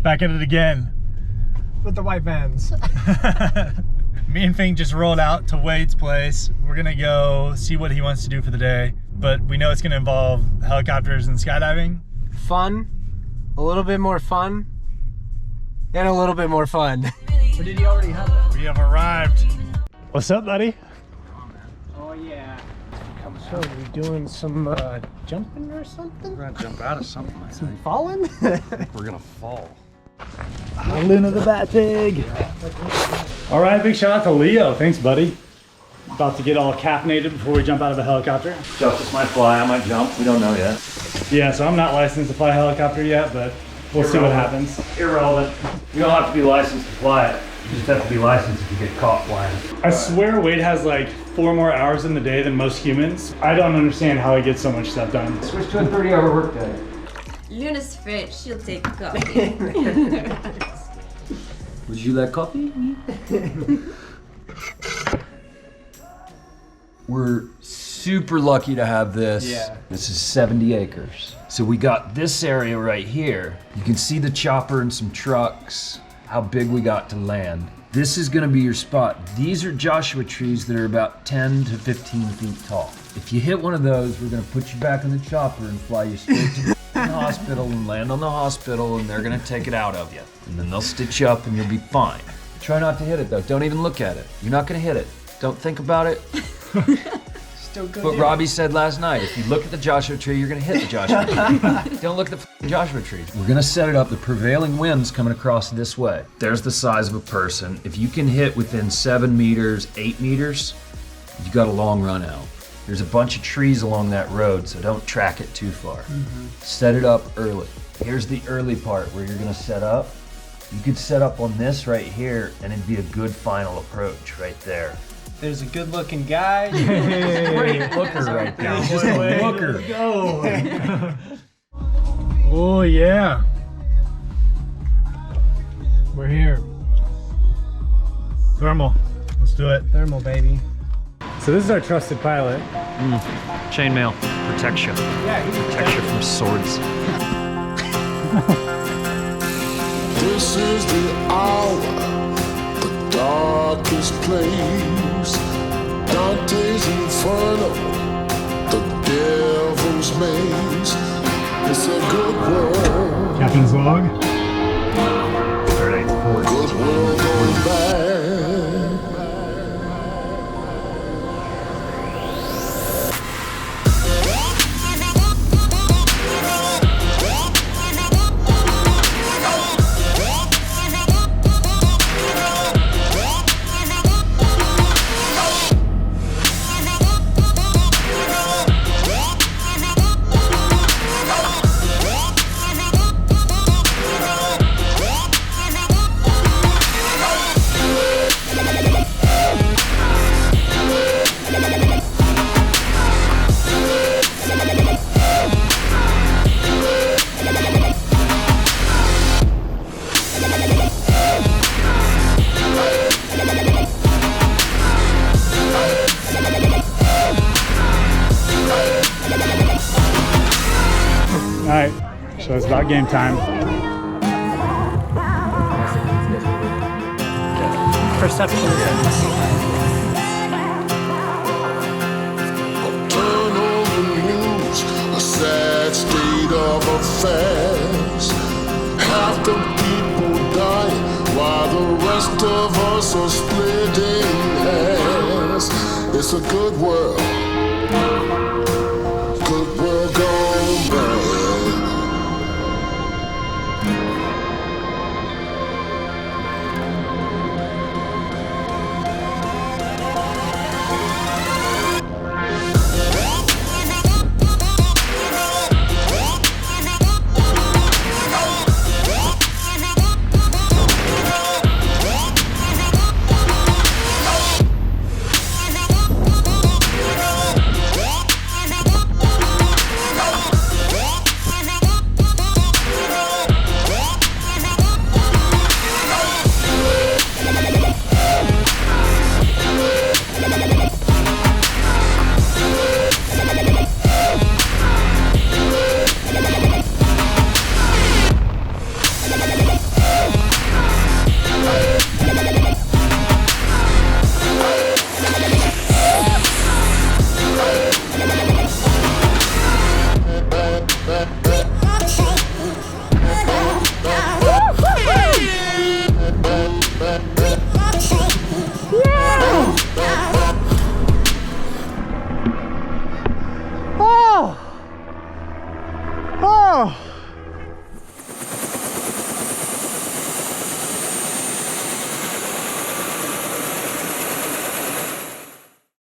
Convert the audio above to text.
Back at it again. With the white vans. Me and Fink just rolled out to Wade's place. We're gonna go see what he wants to do for the day, but we know it's gonna involve helicopters and skydiving. Fun, a little bit more fun, and a little bit more fun. Or did you already have that? We have arrived. What's up, buddy? Oh yeah. So we're doing some jumping or something? We're gonna jump out of something. Some falling? I think we're gonna fall. Luna the Bat Pig. All right, big shout out to Leo. Thanks, buddy. About to get all caffeinated before we jump out of a helicopter. Justus might fly, I might jump. We don't know yet. Yeah, so I'm not licensed to fly a helicopter yet, but we'll see what happens. Irrelevant. You don't have to be licensed to fly it. You just have to be licensed if you get caught flying. I swear Wade has like 4 more hours in the day than most humans. I don't understand how he gets so much stuff done. Switch to a 30-hour workday. Luna's fridge, she'll take coffee. Would you like coffee? We're super lucky to have this. Yeah. This is 70 acres. So we got this area right here. You can see the chopper and some trucks, how big we got to land. This is gonna be your spot. These are Joshua trees that are about 10 to 15 feet tall. If you hit one of those, we're gonna put you back in the chopper and fly you straight to the hospital and land on the hospital, and they're gonna take it out of you. And then they'll stitch you up and you'll be fine. Try not to hit it though. Don't even look at it. You're not gonna hit it. Don't think about it. Still good. What Robbie said last night, if you look at the Joshua tree, you're gonna hit the Joshua tree. Don't look at the Joshua tree. We're gonna set it up, the prevailing wind's coming across this way. There's the size of a person. If you can hit within 7 meters, 8 meters, you got a long run out. There's a bunch of trees along that road, so don't track it too far. Set it up early. Here's the early part where you're gonna set up. You could set up on this right here, and it'd be a good final approach right there. There's a good looking guy. Great looker right there. Just a looker. Go. Oh yeah. We're here. Thermal. Let's do it. Thermal, baby. So this is our trusted pilot. Chainmail protects you. Yeah, he's Protects you from swords. This is the hour, the darkest place. Dante's Inferno, the devil's maze. It's a good world, Captain's log. good world going bad. All right, so it's about game time. perception. Turn on the news, a sad state of affairs. Half the people dying while the rest of us are splitting hairs. It's a good world gone bad. Oh.